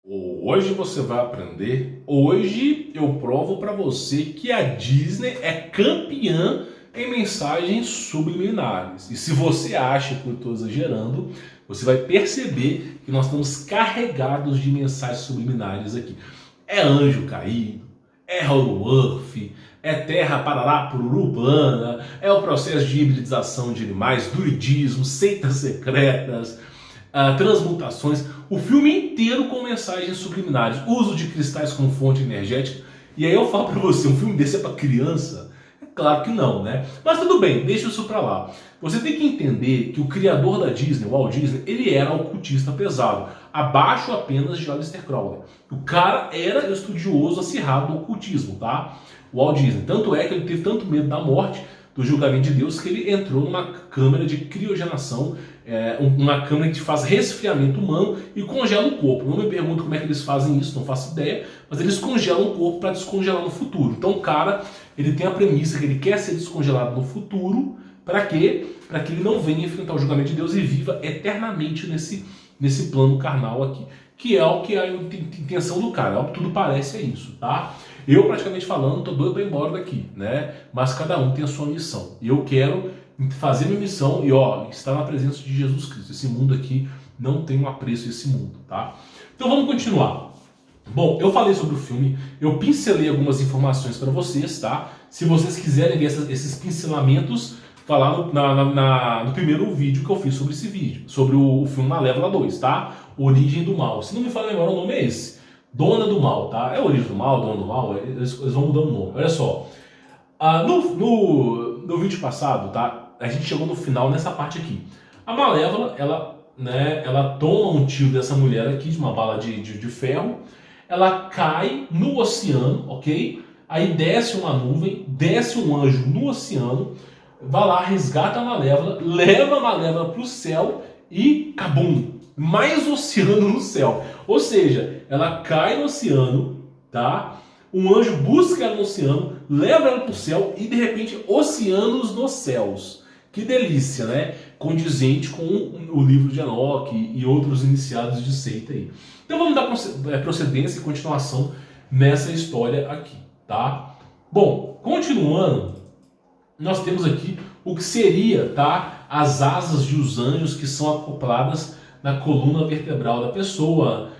Hoje você vai aprender. Hoje eu provo para você que a Disney é campeã em mensagens subliminares. E se você acha que eu estou exagerando, você vai perceber que nós estamos carregados de mensagens subliminares aqui. É anjo caído, é Hollow-Earth, é terra parará pururubana, é o processo de hibridização de animais, druidismo, seitas secretas, transmutações, o filme inteiro com mensagens subliminares, uso de cristais como fonte energética. E aí eu falo pra você, um filme desse é pra criança? É claro que não, né? Mas tudo bem, deixa isso pra lá. Você tem que entender que o criador da Disney, o Walt Disney, ele era ocultista pesado, abaixo apenas de Aleister Crowley. O cara era estudioso acirrado do ocultismo, tá? O Walt Disney. Tanto é que ele teve tanto medo da morte, do julgamento de Deus, que ele entrou numa câmara de criogenação, uma câmara que faz resfriamento humano e congela o corpo. Não me pergunto como é que eles fazem isso, não faço ideia, mas eles congelam o corpo para descongelar no futuro. Então o cara, ele tem a premissa que ele quer ser descongelado no futuro, para quê? Para que ele não venha enfrentar o julgamento de Deus e viva eternamente nesse plano carnal aqui. Que é o que é a intenção do cara, ao que tudo parece é isso, tá? Eu, praticamente falando, tô doido para ir embora daqui, né? Mas cada um tem a sua missão. E eu quero fazer minha missão e, estar na presença de Jesus Cristo. Esse mundo aqui não tem um apreço, esse mundo, tá? Então vamos continuar. Bom, eu falei sobre o filme, eu pincelei algumas informações para vocês, tá? Se vocês quiserem ver esses pincelamentos, tá lá no primeiro vídeo que eu fiz sobre esse vídeo, sobre o filme Malévola 2, tá? Origem do Mal. Se não me falha agora, o nome é esse. Dona do Mal, tá? É Origem do Mal, Dona do Mal, eles vão mudando o nome. Olha só. No vídeo passado, tá? A gente chegou no final nessa parte aqui. A Malévola, ela toma um tiro dessa mulher aqui, de uma bala de ferro. Ela cai no oceano, ok? Aí desce uma nuvem, desce um anjo no oceano, vai lá, resgata a Malévola, leva a Malévola pro céu e cabum! Mais oceano no céu. Ou seja, ela cai no oceano, tá? Um anjo busca ela no oceano, leva ela para o céu e de repente oceanos nos céus. Que delícia, né? Condizente com o livro de Enoque e outros iniciados de seita aí. Então vamos dar procedência e continuação nessa história aqui, tá? Bom, continuando, nós temos aqui o que seria, tá? As asas de os anjos que são acopladas na coluna vertebral da pessoa,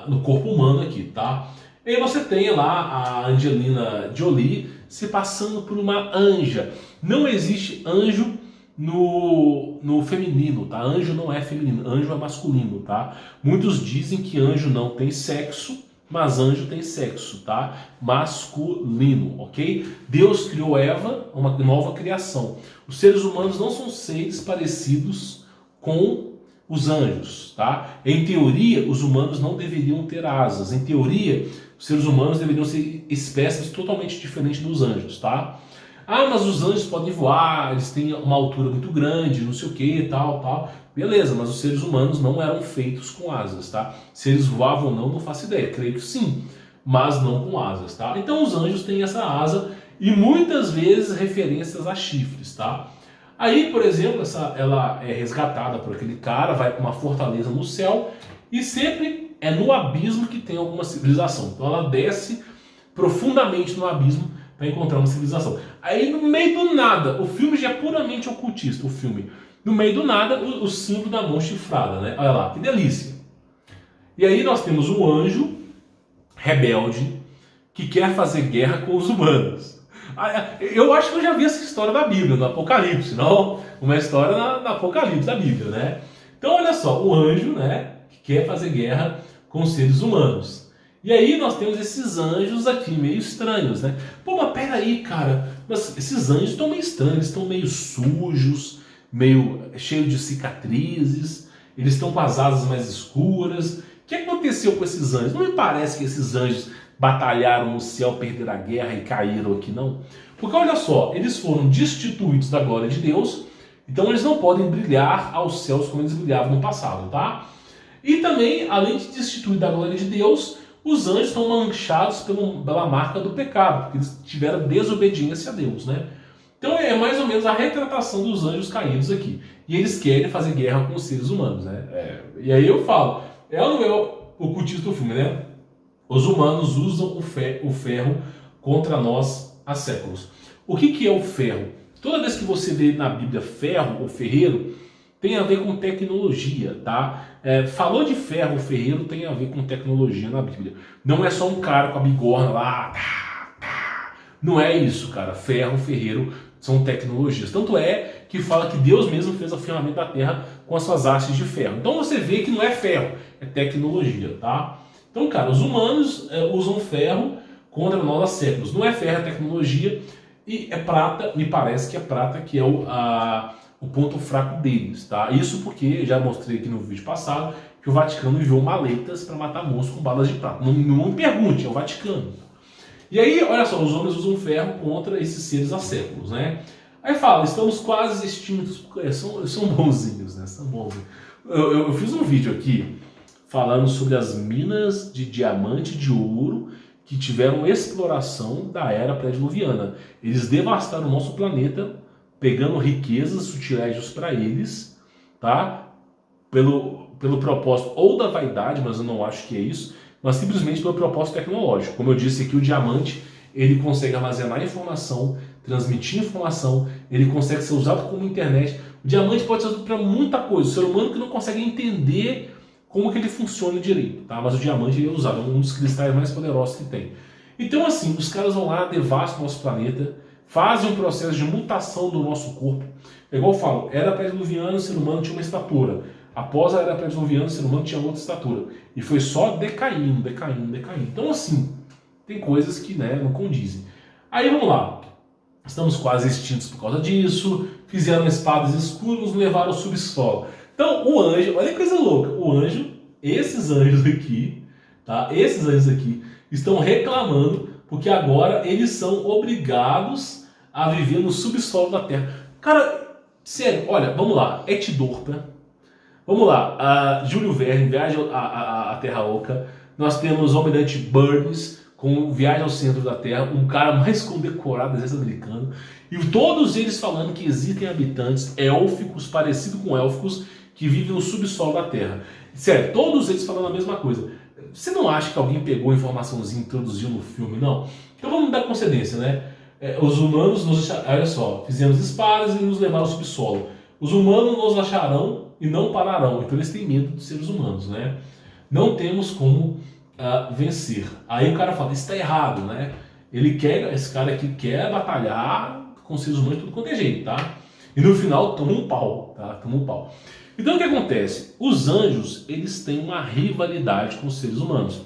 no corpo humano aqui, tá? E aí você tem lá a Angelina Jolie se passando por uma anja. Não existe anjo no feminino, tá? Anjo não é feminino, anjo é masculino, tá? Muitos dizem que anjo não tem sexo, mas anjo tem sexo, tá? Masculino, ok? Deus criou Eva, uma nova criação. Os seres humanos não são seres parecidos com os anjos, tá? Em teoria, os humanos não deveriam ter asas. Em teoria, os seres humanos deveriam ser espécies totalmente diferentes dos anjos, tá? Mas os anjos podem voar, eles têm uma altura muito grande, não sei o que, tal. Beleza, mas os seres humanos não eram feitos com asas, tá? Se eles voavam ou não faço ideia. Creio que sim, mas não com asas, tá? Então os anjos têm essa asa e muitas vezes referências a chifres, tá? Aí, por exemplo, ela é resgatada por aquele cara, vai para uma fortaleza no céu e sempre é no abismo que tem alguma civilização. Então ela desce profundamente no abismo para encontrar uma civilização. Aí no meio do nada, o filme já é puramente ocultista, o filme. No meio do nada, o símbolo da mão chifrada, né? Olha lá, que delícia. E aí nós temos um anjo rebelde que quer fazer guerra com os humanos. Eu acho que eu já vi essa história na Bíblia, no Apocalipse, não? Uma história na Apocalipse da Bíblia, né? Então olha só, o anjo, né, que quer fazer guerra com os seres humanos. E aí nós temos esses anjos aqui, meio estranhos, né? Pô, mas peraí, cara, mas esses anjos estão meio estranhos, eles estão meio sujos, meio cheios de cicatrizes, eles estão com as asas mais escuras. O que aconteceu com esses anjos? Não me parece que esses anjos batalharam no céu, perderam a guerra e caíram aqui, não. Porque olha só, eles foram destituídos da glória de Deus, então eles não podem brilhar aos céus como eles brilhavam no passado, tá? E também, além de destituir da glória de Deus, os anjos estão manchados pela marca do pecado, porque eles tiveram desobediência a Deus, né? Então é mais ou menos a retratação dos anjos caídos aqui. E eles querem fazer guerra com os seres humanos, né? E aí eu falo, o título do filme, né? Os humanos usam o ferro contra nós há séculos. O que é o ferro? Toda vez que você vê na Bíblia ferro ou ferreiro, tem a ver com tecnologia, tá? Falou de ferro ou ferreiro, tem a ver com tecnologia na Bíblia. Não é só um cara com a bigorna lá, não é isso, cara. Ferro, ferreiro são tecnologias. Tanto é que fala que Deus mesmo fez o firmamento da terra com as suas hastes de ferro. Então você vê que não é ferro, é tecnologia, tá? Então, cara, os humanos usam ferro contra nós há séculos. Não é ferro, é tecnologia. E é prata, me parece que é prata que é o ponto fraco deles, tá? Isso porque, já mostrei aqui no vídeo passado, que o Vaticano enviou maletas para matar monstros com balas de prata. Não me pergunte, é o Vaticano. E aí, olha só, os homens usam ferro contra esses seres há séculos, né? Aí fala, estamos quase extintos. São bonzinhos, né? São bonzinhos. Eu fiz um vídeo aqui falando sobre as minas de diamante e de ouro que tiveram exploração da era pré-diluviana. Eles devastaram o nosso planeta, pegando riquezas, sutilégios para eles, tá? Pelo propósito ou da vaidade, mas eu não acho que é isso, mas simplesmente pelo propósito tecnológico. Como eu disse aqui, o diamante, ele consegue armazenar informação, transmitir informação, ele consegue ser usado como internet. O diamante pode ser usado para muita coisa. O ser humano que não consegue entender como que ele funciona direito, tá? Mas o diamante ele é usado, é um dos cristais mais poderosos que tem. Então assim, os caras vão lá, devastam o nosso planeta, fazem um processo de mutação do nosso corpo. É igual eu falo, era pré-diluviana, o ser humano tinha uma estatura. Após a era pré-diluviana, o ser humano tinha outra estatura. E foi só decaindo, decaindo, decaindo. Então assim, tem coisas que, né, não condizem. Aí vamos lá. Estamos quase extintos por causa disso, fizeram espadas escuras, levaram ao subsolo. Então, o anjo, olha que coisa louca, o anjo, esses anjos aqui, tá? Esses anjos aqui estão reclamando porque agora eles são obrigados a viver no subsolo da Terra. Cara, sério, olha, vamos lá, Etidorpa, vamos lá, Júlio Verne, Viagem à Terra Oca, nós temos o Almirante Burns, com Viagem ao Centro da Terra, um cara mais condecorado do exército americano, e todos eles falando que existem habitantes élficos, parecidos com élficos, que vivem no subsolo da Terra. Sério, todos eles falando a mesma coisa. Você não acha que alguém pegou a informaçãozinha e introduziu no filme, não? Então vamos dar concedência, né? Os humanos, olha só, fizemos espadas e nos levaram ao subsolo. Os humanos nos acharão e não pararão. Então eles têm medo dos seres humanos, né? Não temos como vencer. Aí o cara fala, isso está errado, né? Esse cara aqui quer batalhar com os seres humanos de tudo quanto é jeito, tá? E no final toma um pau, tá? Toma um pau. Então o que acontece? Os anjos, eles têm uma rivalidade com os seres humanos.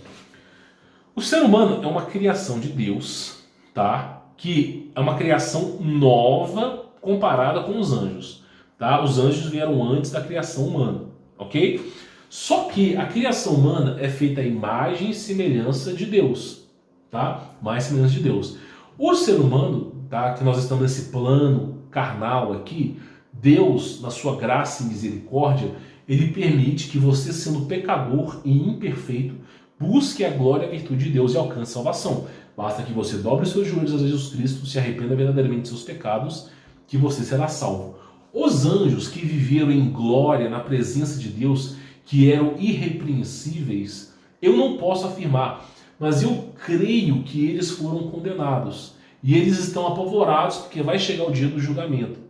O ser humano é uma criação de Deus, tá? Que é uma criação nova comparada com os anjos, tá? Os anjos vieram antes da criação humana, ok? Só que a criação humana é feita à imagem e semelhança de Deus, tá? Mais semelhança de Deus. O ser humano, tá? Que nós estamos nesse plano carnal aqui, Deus, na sua graça e misericórdia, ele permite que você, sendo pecador e imperfeito, busque a glória e a virtude de Deus e alcance salvação. Basta que você dobre os seus joelhos a Jesus Cristo, se arrependa verdadeiramente dos seus pecados, que você será salvo. Os anjos que viveram em glória na presença de Deus, que eram irrepreensíveis, eu não posso afirmar, mas eu creio que eles foram condenados. E eles estão apavorados porque vai chegar o dia do julgamento.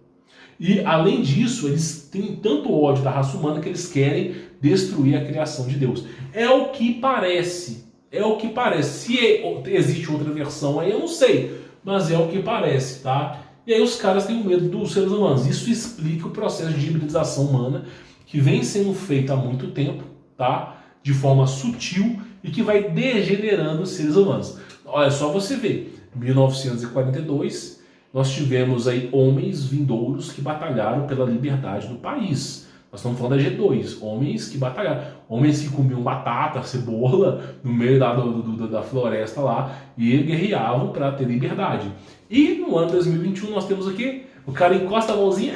E, além disso, eles têm tanto ódio da raça humana que eles querem destruir a criação de Deus. É o que parece. É o que parece. Se existe outra versão aí, eu não sei. Mas é o que parece, tá? E aí os caras têm medo dos seres humanos. Isso explica o processo de hibridização humana que vem sendo feito há muito tempo, tá? De forma sutil e que vai degenerando os seres humanos. Olha só você ver. Em 1942... nós tivemos aí homens vindouros que batalharam pela liberdade do país. Nós estamos falando da G2, homens que batalharam, homens que comiam batata, cebola no meio da floresta lá e guerreavam para ter liberdade. E no ano 2021 nós temos aqui, o cara encosta a mãozinha,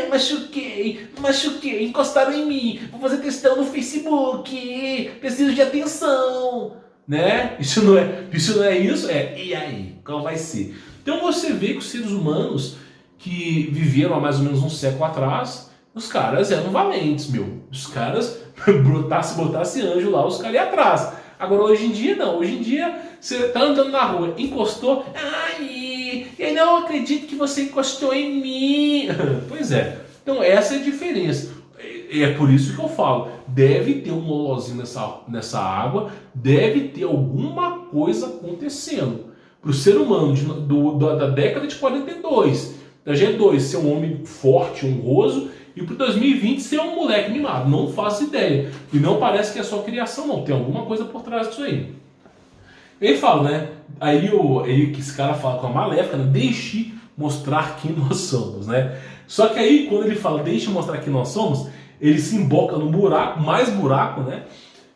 machuquei, encostaram em mim, vou fazer questão no Facebook, preciso de atenção, né? Isso não é isso? E aí, qual vai ser? Então você vê que os seres humanos que viveram há mais ou menos um século atrás, os caras eram valentes, meu. Os caras botasse anjo lá, os caras iam atrás. Agora, hoje em dia, não. Hoje em dia, você tá andando na rua, encostou, ai, eu não acredito que você encostou em mim. Pois é. Então, essa é a diferença. É por isso que eu falo, deve ter um lolozinho nessa água, deve ter alguma coisa acontecendo. Para o ser humano da década de 42, da G2 ser um homem forte, honroso, e para 2020 ser um moleque mimado. Não faço ideia. E não parece que é só criação, não. Tem alguma coisa por trás disso aí. Ele fala, né? Aí esse cara fala com a Maléfica, né? Deixe mostrar quem nós somos, né? Só que aí, quando ele fala, deixe mostrar quem nós somos, ele se emboca num buraco, mais buraco, né?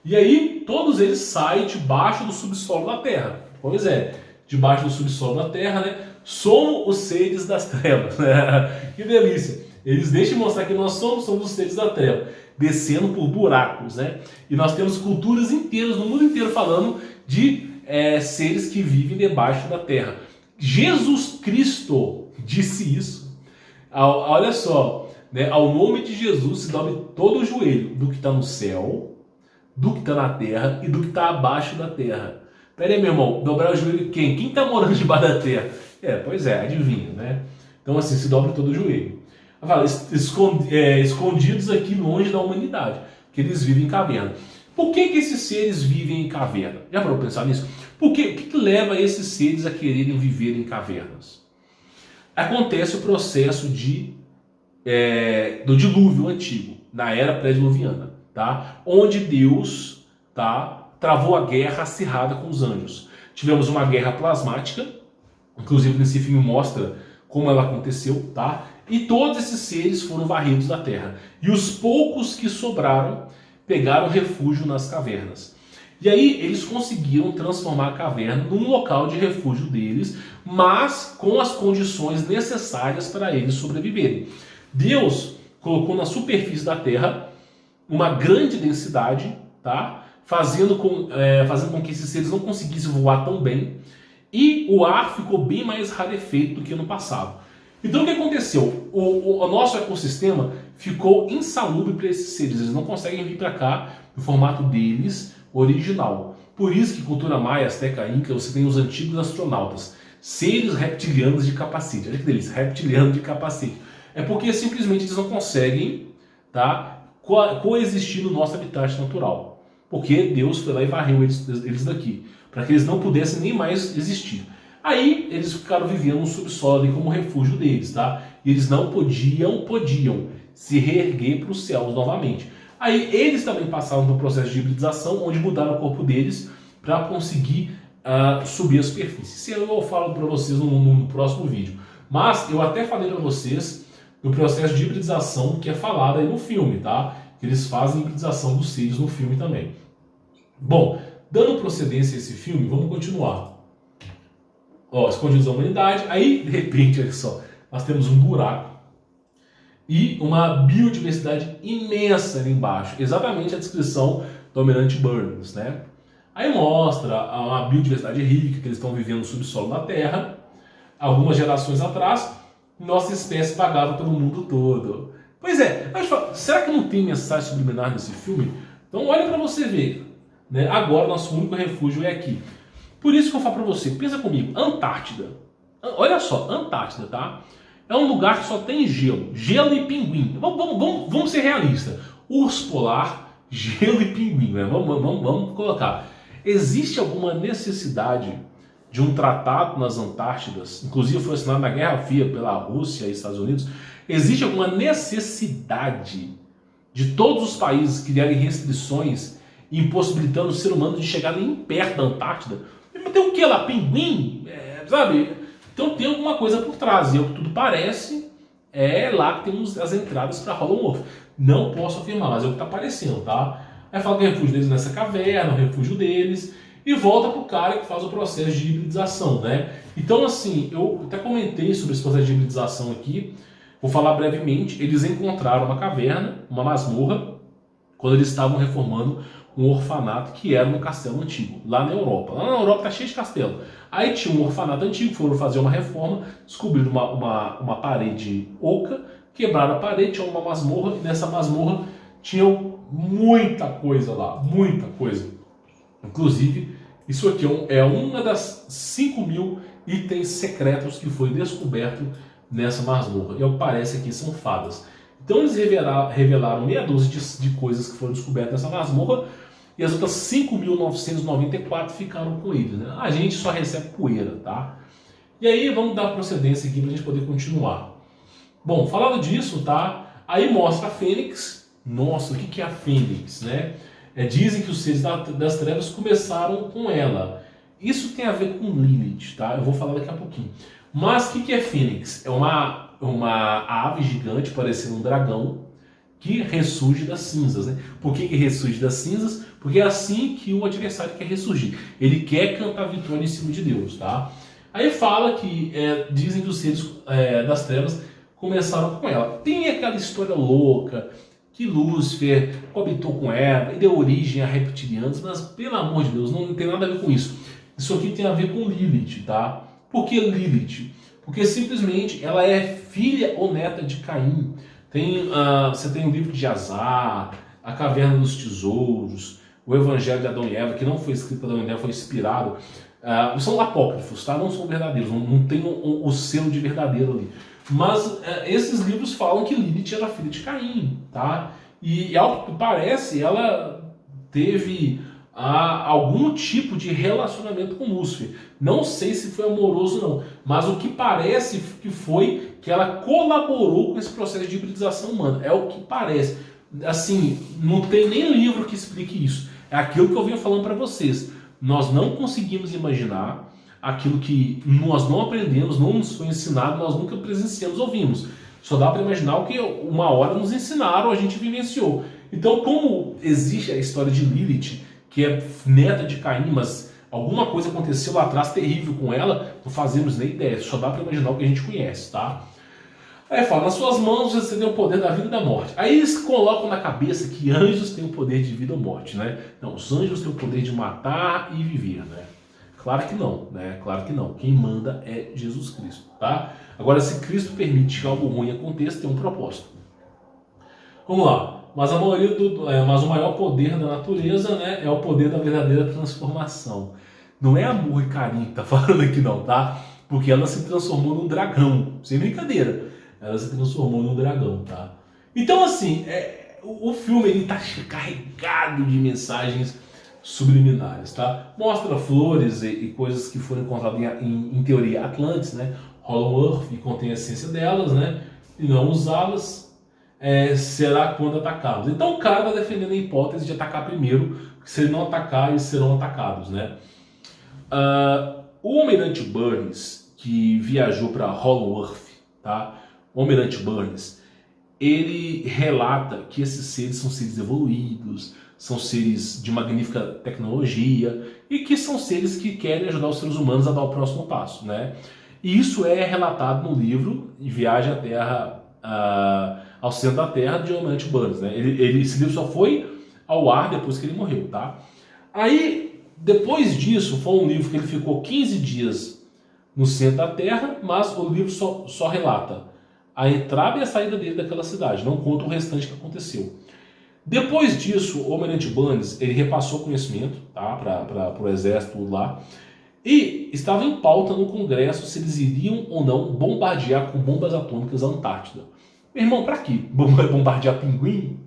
E aí, todos eles saem debaixo do subsolo da Terra. Pois é, debaixo do subsolo da Terra, né? Somos os seres das trevas, né? Que delícia! Eles deixam mostrar que nós somos os seres da treva, descendo por buracos, né? E nós temos culturas inteiras, no mundo inteiro, falando de seres que vivem debaixo da terra. Jesus Cristo disse isso. Olha só, né? Ao nome de Jesus se dobre todo o joelho do que está no céu, do que está na terra e do que está abaixo da terra. Pera aí, meu irmão, dobrar o joelho de quem? Quem está morando debaixo da terra? Pois é, adivinha, né? Então assim, se dobre todo o joelho. Fala, escondidos aqui longe da humanidade, que eles vivem em caverna. Por que esses seres vivem em caverna? Já parou para pensar nisso? O que leva esses seres a quererem viver em cavernas? Acontece o processo do dilúvio antigo, na era pré-diluviana, tá? Onde Deus, tá, travou a guerra acirrada com os anjos. Tivemos uma guerra plasmática, inclusive nesse filme mostra como ela aconteceu, tá? E todos esses seres foram varridos da terra. E os poucos que sobraram pegaram refúgio nas cavernas. E aí eles conseguiram transformar a caverna num local de refúgio deles, mas com as condições necessárias para eles sobreviverem. Deus colocou na superfície da terra uma grande densidade, tá? Fazendo com que esses seres não conseguissem voar tão bem, e o ar ficou bem mais rarefeito do que no passado. Então o que aconteceu? O nosso ecossistema ficou insalubre para esses seres. Eles não conseguem vir para cá no formato deles original. Por isso que cultura maia, azteca, inca, você tem os antigos astronautas, seres reptilianos de capacete. Olha que delícia, reptiliano de capacete. É porque simplesmente eles não conseguem, tá, coexistir no nosso habitat natural. Porque Deus foi lá e varreu eles daqui, para que eles não pudessem nem mais existir. Aí eles ficaram vivendo no subsolo ali como refúgio deles, tá? E eles não podiam se reerguer para os céus novamente. Aí eles também passaram por um processo de hibridização, onde mudaram o corpo deles para conseguir subir a superfície. Isso eu falo para vocês no próximo vídeo. Mas eu até falei para vocês do processo de hibridização que é falado aí no filme, tá? Que eles fazem hibridização dos seres no filme também. Bom, dando procedência a esse filme, vamos continuar. Escondidos da humanidade. Aí, de repente, olha só, nós temos um buraco e uma biodiversidade imensa ali embaixo. Exatamente a descrição do Almirante Burns, né? Aí mostra uma biodiversidade rica que eles estão vivendo no subsolo da Terra. Algumas gerações atrás, nossa espécie vagava pelo mundo todo. Pois é, mas será que não tem mensagem subliminar nesse filme? Então olha para você ver, né? Agora nosso único refúgio é aqui. Por isso que eu falo para você, pensa comigo, Antártida. Olha só, Antártida, tá? É um lugar que só tem gelo. Gelo e pinguim. Vamos ser realistas. Urso polar, gelo e pinguim. Né? Vamos colocar. Existe alguma necessidade de um tratado nas Antártidas? Inclusive foi assinado na Guerra Fria pela Rússia e Estados Unidos. Existe alguma necessidade de todos os países criarem restrições impossibilitando o ser humano de chegar nem perto da Antártida? Mas tem o que lá? Pinguim? Sabe? Então tem alguma coisa por trás. E o que tudo parece, é lá que temos as entradas para Hollow. Não posso afirmar, mas é o que está aparecendo, tá? Aí fala que o refúgio deles nessa caverna, o refúgio deles, e volta para o cara que faz o processo de hibridização, né? Então, assim, eu até comentei sobre esse processo de hibridização aqui, vou falar brevemente. Eles encontraram uma caverna, uma masmorra, quando eles estavam reformando um orfanato que era no castelo antigo, lá na Europa. Lá na Europa tá cheio de castelo. Aí tinha um orfanato antigo, foram fazer uma reforma, descobriram uma parede oca, quebraram a parede, tinha uma masmorra, e nessa masmorra tinha muita coisa lá, muita coisa. Inclusive, isso aqui é uma das 5.000 itens secretos que foi descoberto nessa masmorra. E ao que parece aqui são fadas. Então eles revelaram meia dúzia de coisas que foram descobertas nessa masmorra, e as outras 5.994 ficaram com eles, né? A gente só recebe poeira, tá? E aí vamos dar procedência aqui para a gente poder continuar. Bom, falando disso, tá? Aí mostra a Fênix. Nossa, o que é a Fênix, né? Dizem que os seres das trevas começaram com ela. Isso tem a ver com Lilith, tá? Eu vou falar daqui a pouquinho. Mas o que é Fênix? É uma ave gigante parecendo um dragão que ressurge das cinzas, né? Por que ressurge das cinzas? Porque é assim que o adversário quer ressurgir. Ele quer cantar vitória em cima de Deus, tá? Aí fala que dizem que os seres das trevas começaram com ela. Tem aquela história louca que Lúcifer coabitou com Eva e deu origem a reptilianos, mas pelo amor de Deus, não tem nada a ver com isso. Isso aqui tem a ver com Lilith, tá? Por que Lilith? Porque simplesmente ela é filha ou neta de Caim. Você tem o livro de Azar, a Caverna dos Tesouros, o Evangelho de Adão e Eva, que não foi escrito por Adão e Eva, foi inspirado. São apócrifos, tá? Não são verdadeiros, não tem o selo de verdadeiro ali. Mas esses livros falam que Lilith era filha de Caim, tá? E ao que parece, ela teve algum tipo de relacionamento com Lúcifer. Não sei se foi amoroso não, mas o que parece que foi que ela colaborou com esse processo de hibridização humana. É o que parece. Assim, não tem nem livro que explique isso. É aquilo que eu venho falando para vocês. Nós não conseguimos imaginar aquilo que nós não aprendemos, não nos foi ensinado, nós nunca presenciamos, ouvimos. Só dá para imaginar o que uma hora nos ensinaram, a gente vivenciou. Então, como existe a história de Lilith, que é neta de Caim, mas alguma coisa aconteceu lá atrás terrível com ela, não fazemos nem ideia, só dá para imaginar o que a gente conhece, tá? Aí fala, nas suas mãos você tem o poder da vida e da morte. Aí eles colocam na cabeça que anjos têm o poder de vida ou morte, né? Não, os anjos têm o poder de matar e viver, né? Claro que não, né? Claro que não. Quem manda é Jesus Cristo, tá? Agora, se Cristo permite que algo ruim aconteça, tem um propósito. Vamos lá. Mas mas o maior poder da natureza, né, é o poder da verdadeira transformação. Não é amor e carinho que tá falando aqui não, tá? Porque ela se transformou num dragão, sem brincadeira. Ela se transformou num dragão, tá? Então, assim, o filme ele tá carregado de mensagens subliminares, tá? Mostra flores e coisas que foram encontradas em teoria Atlantis, né? Hollow Earth, e contém a essência delas, né? E não usá-las será quando atacados. Então o cara está defendendo a hipótese de atacar primeiro, porque se ele não atacar, eles serão atacados, né? O Almirante Burns, que viajou para Hollow Earth, tá? O Almirante Burns, ele relata que esses seres são seres evoluídos, são seres de magnífica tecnologia e que são seres que querem ajudar os seres humanos a dar o próximo passo, né? E isso é relatado no livro Viagem à Terra, ao Centro da Terra, de Almirante Burns, né? Esse livro só foi ao ar depois que ele morreu, tá? Aí, depois disso, foi um livro que ele ficou 15 dias no centro da Terra, mas o livro só relata a entrada e a saída dele daquela cidade, não conta o restante que aconteceu. Depois disso, o Almirante Burns, ele repassou conhecimento, tá, para o exército lá, e estava em pauta no Congresso se eles iriam ou não bombardear com bombas atômicas a Antártida. Meu irmão, para quê? Bombardear pinguim?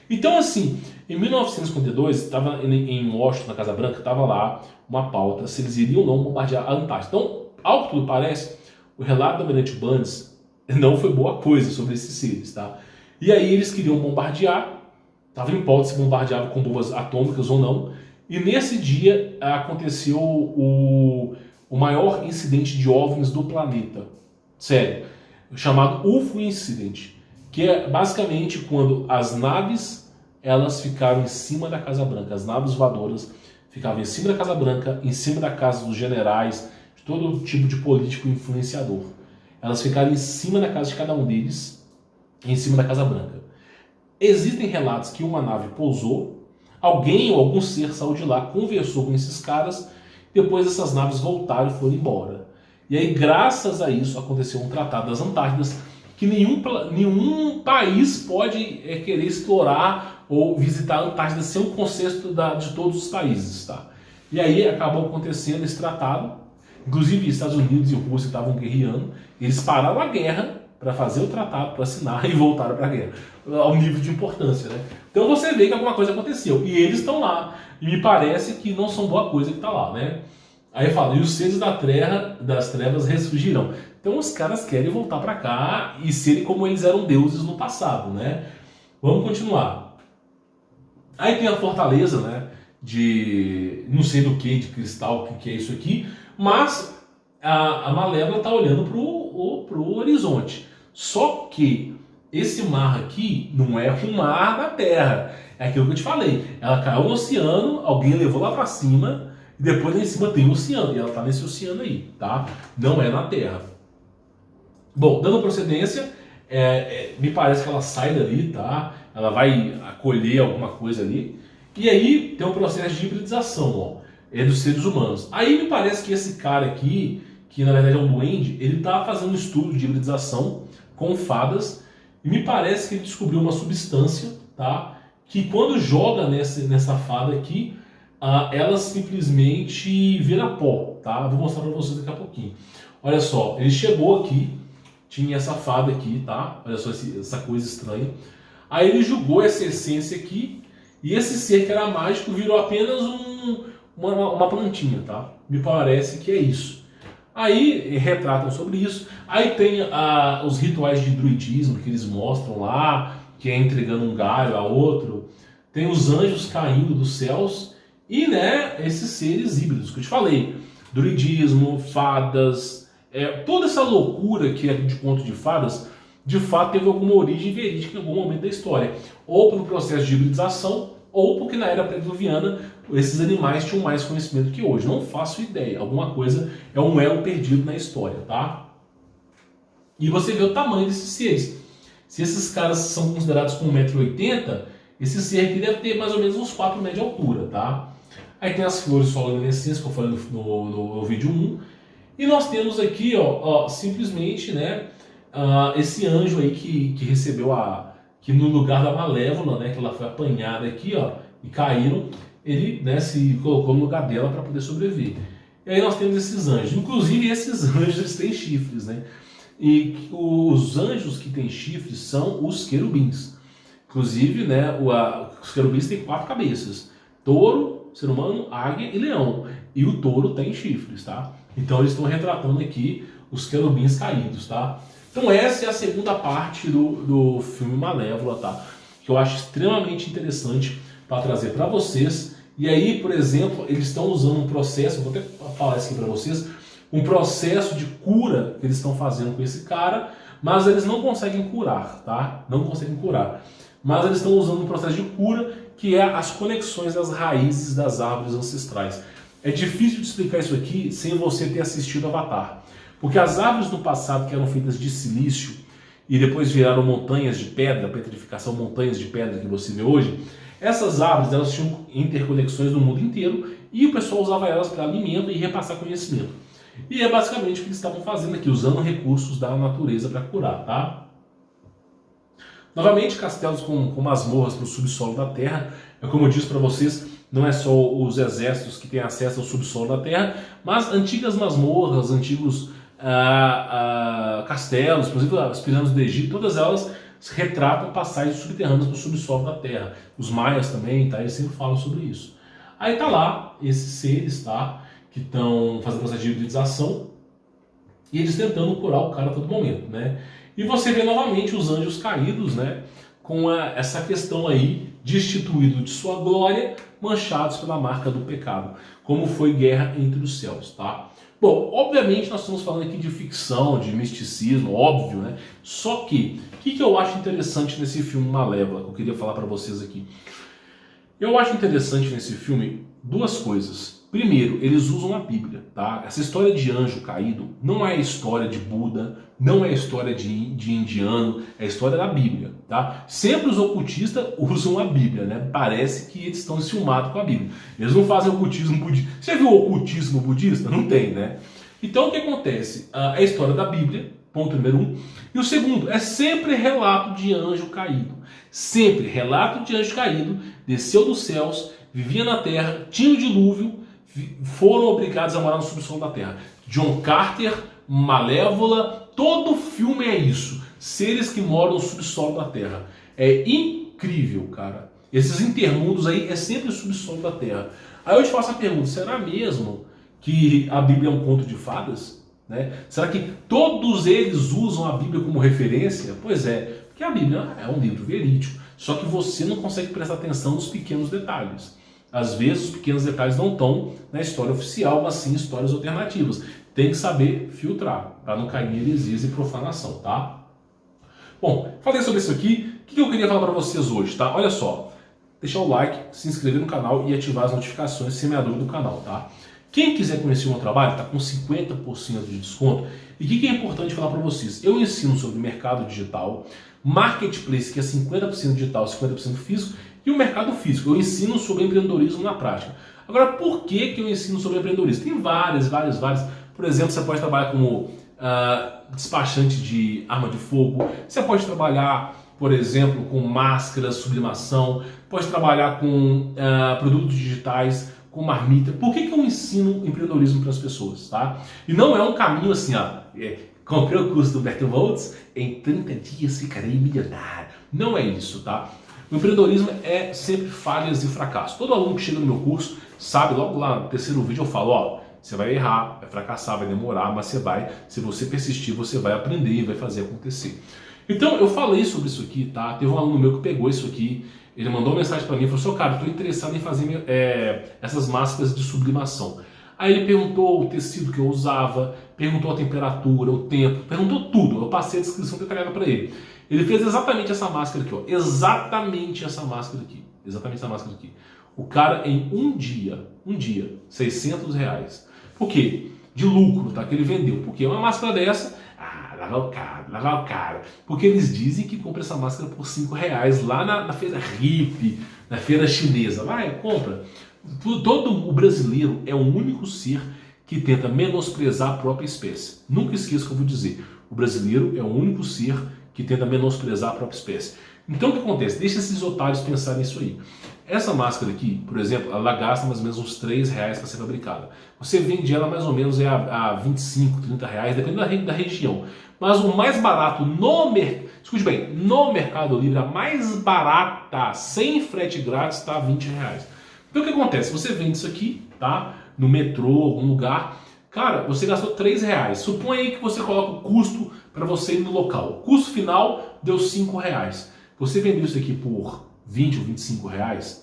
Então, assim, em 1952, estava em Washington, na Casa Branca, estava lá uma pauta se eles iriam ou não bombardear a Antártida. Então, ao que tudo parece, o relato do Almirante Burns não foi boa coisa sobre esses seres, tá? E aí eles queriam bombardear, estava em pauta se bombardeava com bombas atômicas ou não, e nesse dia aconteceu o maior incidente de OVNIs do planeta. Sério. Chamado UFO Incident, que é basicamente quando as naves elas ficaram em cima da Casa Branca, as naves voadoras ficavam em cima da Casa Branca, em cima da casa dos generais, de todo tipo de político influenciador. Elas ficaram em cima da casa de cada um deles, em cima da Casa Branca. Existem relatos que uma nave pousou, alguém ou algum ser saiu de lá, conversou com esses caras, depois essas naves voltaram e foram embora. E aí, graças a isso, aconteceu um Tratado das Antártidas, que nenhum país pode querer explorar ou visitar a Antártida sem um consenso de todos os países, tá? E aí acabou acontecendo esse tratado, inclusive Estados Unidos e Rússia estavam guerreando, eles pararam a guerra para fazer o tratado, para assinar e voltaram para a guerra, ao nível de importância, né? Então você vê que alguma coisa aconteceu, e eles estão lá, e me parece que não são boa coisa que está lá, né? Aí fala, e os seres das trevas ressurgirão. Então os caras querem voltar para cá e serem como eles eram deuses no passado, né? Vamos continuar. Aí tem a fortaleza, né? De não sei do que, de cristal, o que é isso aqui, mas a Malévola está olhando pro horizonte. Só que esse mar aqui não é o mar da Terra. É aquilo que eu te falei. Ela caiu no oceano, alguém levou lá para cima, e depois lá em cima tem o oceano, e ela está nesse oceano aí, tá? Não é na Terra. Bom, dando procedência, me parece que ela sai dali, tá? Ela vai acolher alguma coisa ali. E aí tem um processo de hibridização, ó, dos seres humanos. Aí me parece que esse cara aqui, que na verdade é um duende, ele tá fazendo um estudo de hibridização com fadas, e me parece que ele descobriu uma substância, tá? Que quando joga nessa fada aqui, ela simplesmente vira pó, tá? Vou mostrar para vocês daqui a pouquinho. Olha só, ele chegou aqui, tinha essa fada aqui, tá? Olha só essa coisa estranha. Aí ele jogou essa essência aqui, e esse ser que era mágico virou apenas uma plantinha, tá? Me parece que é isso. Aí retratam sobre isso. Aí tem os rituais de druidismo que eles mostram lá, que é entregando um galho a outro. Tem os anjos caindo dos céus e, né, esses seres híbridos que eu te falei. Druidismo, fadas, toda essa loucura que é de conto de fadas, de fato teve alguma origem verídica em algum momento da história. Ou pelo processo de hibridização, ou porque na era pré-diluviana esses animais tinham mais conhecimento que hoje. Não faço ideia. Alguma coisa é um elo perdido na história, tá? E você vê o tamanho desses seres. Se esses caras são considerados com 1,80 m, esse ser aqui deve ter mais ou menos uns 4 metros de altura, tá? Aí tem as flores soluminescentes que eu falei no vídeo 1. E nós temos aqui, ó, simplesmente, né, esse anjo aí que recebeu que no lugar da Malévola, né, que ela foi apanhada aqui, ó, e caíram, ele, né, se colocou no lugar dela para poder sobreviver. E aí nós temos esses anjos. Inclusive esses anjos eles têm chifres, né? E os anjos que têm chifres são os querubins. Inclusive, né, os querubins têm 4 cabeças: touro, ser humano, águia e leão. E o touro tem chifres, tá? Então eles estão retratando aqui os querubins caídos, tá? Então essa é a segunda parte do filme Malévola, tá? Que eu acho extremamente interessante para trazer para vocês. E aí, por exemplo, eles estão usando um processo, vou até falar isso aqui para vocês, um processo de cura que eles estão fazendo com esse cara, mas eles não conseguem curar, tá? Não conseguem curar. Mas eles estão usando um processo de cura que é as conexões das raízes das árvores ancestrais. É difícil de explicar isso aqui sem você ter assistido Avatar. Porque as árvores no passado que eram feitas de silício e depois viraram montanhas de pedra, petrificação, montanhas de pedra que você vê hoje, essas árvores elas tinham interconexões no mundo inteiro e o pessoal usava elas para alimento e repassar conhecimento. E é basicamente o que eles estavam fazendo aqui, usando recursos da natureza para curar, tá? Novamente, castelos com masmorras no subsolo da Terra. É como eu disse para vocês, não é só os exércitos que têm acesso ao subsolo da Terra, mas antigas masmorras, antigos castelos, por exemplo, as pirâmides do Egito, todas elas retratam passagens subterrâneas no subsolo da Terra. Os maias também, tá? Eles sempre falam sobre isso. Aí tá lá esses seres, tá? Que estão fazendo processo de hibridização e eles tentando curar o cara a todo momento, né? E você vê novamente os anjos caídos, né? Com essa questão aí, destituído de sua glória, manchados pela marca do pecado, como foi Guerra entre os Céus, tá? Bom, obviamente nós estamos falando aqui de ficção, de misticismo, óbvio, né? Só que, o que eu acho interessante nesse filme Malévola, que eu queria falar para vocês aqui? Eu acho interessante nesse filme duas coisas. Primeiro, eles usam a Bíblia, tá? Essa história de anjo caído não é a história de Buda, não é a história de indiano, é a história da Bíblia, tá? Sempre os ocultistas usam a Bíblia, né? Parece que eles estão enciumados com a Bíblia. Eles não fazem ocultismo budista. Você viu o ocultismo budista? Não tem, né? Então o que acontece? É a história da Bíblia, ponto número 1. E o segundo é sempre relato de anjo caído. Sempre relato de anjo caído, desceu dos céus, vivia na terra, tinha o dilúvio, foram obrigados a morar no subsolo da terra. John Carter, Malévola, todo filme é isso. Seres que moram no subsolo da terra. É incrível, cara. Esses intermundos aí é sempre o subsolo da terra. Aí eu te faço a pergunta, será mesmo que a Bíblia é um conto de fadas? Né? Será que todos eles usam a Bíblia como referência? Pois é, porque a Bíblia é um livro verídico, só que você não consegue prestar atenção nos pequenos detalhes. Às vezes os pequenos detalhes não estão na história oficial, mas sim em histórias alternativas. Tem que saber filtrar, para não cair em heresias e profanação, tá? Bom, falei sobre isso aqui, o que eu queria falar para vocês hoje, tá? Olha só, deixar o like, se inscrever no canal e ativar as notificações semeador do canal, tá? Quem quiser conhecer o meu trabalho, está com 50% de desconto. E o que é importante falar para vocês? Eu ensino sobre mercado digital, marketplace, que é 50% digital, 50% físico, e o mercado físico. Eu ensino sobre empreendedorismo na prática. Agora, por que eu ensino sobre empreendedorismo? Tem várias. Por exemplo, você pode trabalhar como despachante de arma de fogo, você pode trabalhar, por exemplo, com máscaras, sublimação, pode trabalhar com produtos digitais, com marmita. Por que eu ensino empreendedorismo para as pessoas, tá? E não é um caminho assim, comprei o curso do Humberto Voltz, em 30 dias ficarei milionário. Não é isso, tá? O empreendedorismo é sempre falhas e fracassos. Todo aluno que chega no meu curso sabe, logo lá no terceiro vídeo eu falo, você vai errar, vai fracassar, vai demorar, mas se você persistir, você vai aprender e vai fazer acontecer. Então, eu falei sobre isso aqui, tá? Teve um aluno meu que pegou isso aqui, ele mandou uma mensagem para mim e falou assim, cara, estou interessado em fazer essas máscaras de sublimação. Aí ele perguntou o tecido que eu usava, perguntou a temperatura, o tempo, perguntou tudo. Eu passei a descrição detalhada para ele. Ele fez exatamente essa máscara aqui, exatamente essa máscara aqui. O cara em um dia, R$600. Por quê? De lucro, tá? Que ele vendeu. Porque uma máscara dessa, lá o cara. Porque eles dizem que compra essa máscara por R$5 lá na feira hippie, na feira chinesa. Vai, compra. Todo o brasileiro é o único ser que tenta menosprezar a própria espécie. Nunca esqueça o que eu vou dizer. O brasileiro é o único ser que tenta menosprezar a própria espécie. Então o que acontece? Deixa esses otários pensarem nisso aí. Essa máscara aqui, por exemplo, ela gasta mais ou menos uns R$3 para ser fabricada. Você vende ela mais ou menos a R$25, R$30, dependendo da região. Mas o mais barato no mercado, escute bem, no Mercado Livre, a mais barata, sem frete grátis, está R$20. Então o que acontece? Você vende isso aqui, tá? No metrô, algum lugar. Cara, você gastou R$3. Suponha aí que você coloca o custo para você ir no local. O custo final deu R$5. Você vendeu isso aqui por R$20 ou R$25?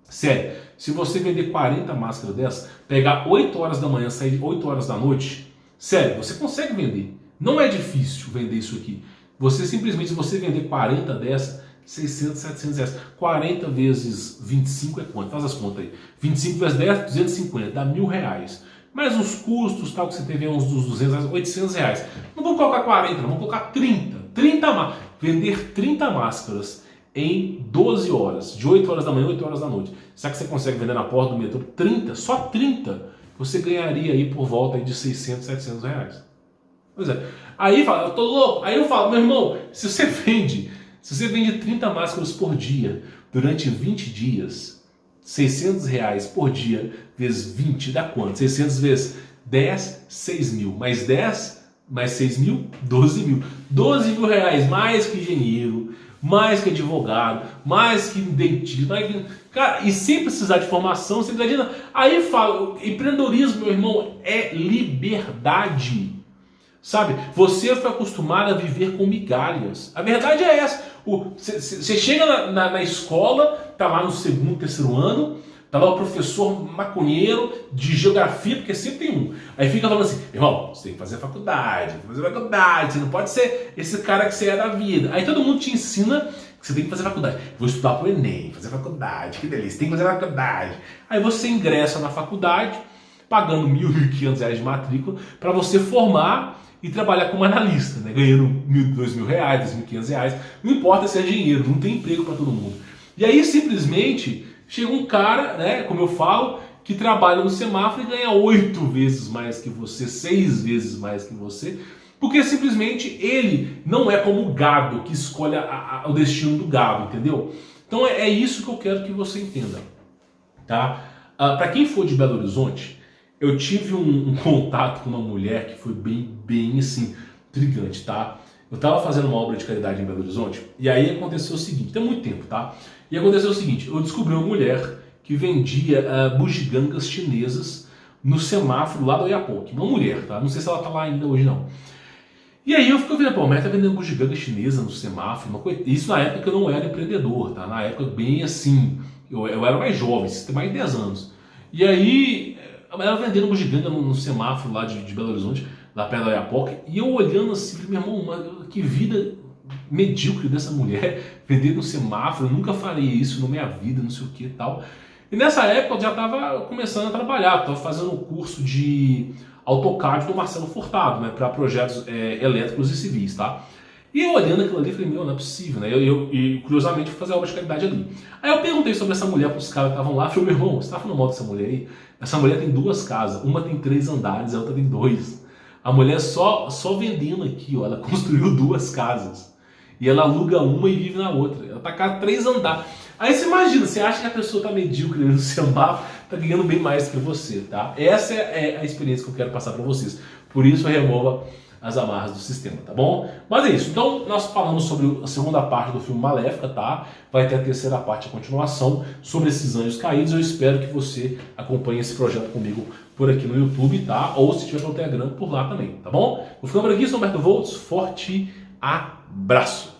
Sério, se você vender 40 máscaras dessas, pegar 8 horas da manhã, sair 8 horas da noite, sério, você consegue vender. Não é difícil vender isso aqui. Você simplesmente, se você vender 40 dessas, 600, 700 reais. 40 vezes 25 é quanto? Faz as contas aí. 25 vezes 10, 250, dá R$1.000. Mais os custos, tal, que você teve uns dos 200 reais, 800 reais. Não vamos colocar 40, não, vamos colocar 30. 30 máscaras. Vender 30 máscaras em 12 horas, de 8 horas da manhã a 8 horas da noite. Será que você consegue vender na porta do metrô 30? Só 30? Você ganharia aí por volta aí de 600, 700 reais. Pois é. Aí fala, eu tô louco. Aí eu falo, meu irmão, se você vende 30 máscaras por dia durante 20 dias, 600 reais por dia vezes 20 dá quanto? 600 vezes 10, 6 mil. Mais 10, mais 6 mil, 12 mil. 12 mil reais, mais que engenheiro, mais que advogado, mais que dentista. Cara, e sem precisar de formação, sem precisar de nada. Aí fala, empreendedorismo, meu irmão, é liberdade. Sabe? Você foi acostumado a viver com migalhas. A verdade é essa. Você chega na escola, tá lá no segundo, terceiro ano, tá lá o professor maconheiro de geografia, porque sempre tem um. Aí fica falando assim, irmão, você tem que fazer faculdade, você não pode ser esse cara que você é da vida. Aí todo mundo te ensina que você tem que fazer faculdade. Vou estudar pro Enem, fazer faculdade, que delícia, tem que fazer faculdade. Aí você ingressa na faculdade, pagando R$1.000, R$1.500 de matrícula, para você formar e trabalhar como analista, né? Ganhando R$1.000, R$2.000, R$2.500, não importa se é dinheiro, não tem emprego para todo mundo. E aí simplesmente chega um cara, né, como eu falo, que trabalha no semáforo e ganha 8 vezes mais que você, 6 vezes mais que você, Porque simplesmente ele não é como o gado que escolhe o destino do gado, entendeu? Então é isso que eu quero que você entenda, tá? Para quem for de Belo Horizonte, eu tive um contato com uma mulher que foi bem assim, intrigante, tá? Eu estava fazendo uma obra de caridade em Belo Horizonte e aí aconteceu o seguinte, tem muito tempo, tá? E aconteceu o seguinte, eu descobri uma mulher que vendia bugigangas chinesas no semáforo lá do Oiapoque. Uma mulher, tá? Não sei se ela tá lá ainda hoje não. E aí eu fico vendo, pô, a mulher tá vendendo bugiganga chinesa no semáforo, uma coisa... Isso na época que eu não era empreendedor, tá? Na época bem assim, eu era mais jovem, tem mais de 10 anos. E aí ela vendendo bugiganga no semáforo lá de Belo Horizonte, lá perto da Oiapoque, e eu olhando assim, falei, meu irmão, que vida medíocre dessa mulher, vender no semáforo, eu nunca faria isso na minha vida, não sei o que e tal. E nessa época eu já estava começando a trabalhar, estava fazendo um curso de AutoCAD do Marcelo Furtado, né, para projetos elétricos e civis, tá? E eu olhando aquilo ali, falei, meu, não é possível, né? E curiosamente fui fazer obra de caridade ali. Aí eu perguntei sobre essa mulher para os caras que estavam lá, falei, meu irmão, você está falando mal dessa mulher aí? Essa mulher tem 2 casas, uma tem 3 andares, a outra tem 2. A mulher só vendendo aqui, ó, ela construiu 2 casas. E ela aluga uma e vive na outra. Ela tá com 3 andares. Aí você imagina, você acha que a pessoa tá medíocre no semáforo, tá ganhando bem mais que você, tá? Essa é a experiência que eu quero passar para vocês. Por isso remova as amarras do sistema, tá bom? Mas é isso. Então nós falamos sobre a segunda parte do filme Maléfica, tá? Vai ter a terceira parte, a continuação, sobre esses anjos caídos. Eu espero que você acompanhe esse projeto comigo por aqui no YouTube, tá? Ou se tiver no Telegram, por lá também, tá bom? Vou ficando por aqui, sou Humberto Volts. Forte abraço!